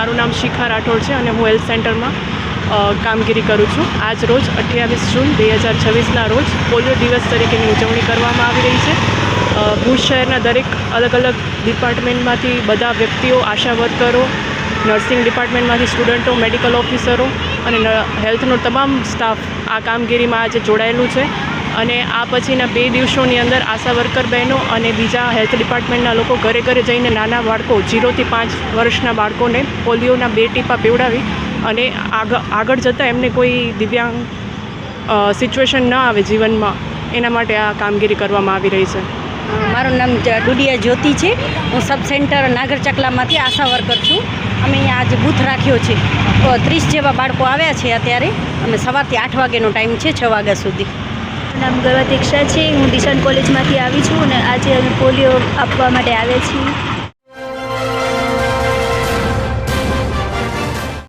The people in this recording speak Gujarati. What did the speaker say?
મારું નામ શિખા રાઠોડ છે અને હું હેલ્થ સેન્ટરમાં કામગીરી કરું છું. આજ રોજ 28 જૂન 2026ના રોજ પોલિયો દિવસ તરીકેની ઉજવણી કરવામાં આવી રહી છે. ભુજ શહેરના દરેક અલગ અલગ ડિપાર્ટમેન્ટમાંથી બધા વ્યક્તિઓ, આશા વર્કરો, નર્સિંગ ડિપાર્ટમેન્ટમાંથી સ્ટુડન્ટો, મેડિકલ ઓફિસરો અને હેલ્થનો તમામ સ્ટાફ આ કામગીરીમાં આજે જોડાયેલું છે. અને આ પછીના 2 દિવસોની અંદર આશા વર્કર બહેનો અને બીજા હેલ્થ ડિપાર્ટમેન્ટના લોકો ઘરે ઘરે જઈને નાના બાળકો 0 થી 5 વર્ષના બાળકોને પોલિયોના 2 ટીપા પીવડાવી અને આગળ જતાં એમને કોઈ દિવ્યાંગ સિચ્યુએશન ન આવે જીવનમાં, એના માટે આ કામગીરી કરવામાં આવી રહી છે. મારું નામ ડુડિયા જ્યોતિ છે. હું સબ સેન્ટર નાગર ચકલામાંથી આશા વર્કર છું. અમે અહીંયા આજે બૂથ રાખ્યો છે. 30 જેવા બાળકો આવ્યા છે. અત્યારે અમે સવારથી 8 વાગ્યાનો ટાઈમ છે, 6 વાગ્યા સુધી. નામ ગર્વતીક્ષા છે. હું દિશાન કોલેજમાંથી આવી છું અને આજે અમે પોલિયો આપવા માટે આવ્યા છીએ.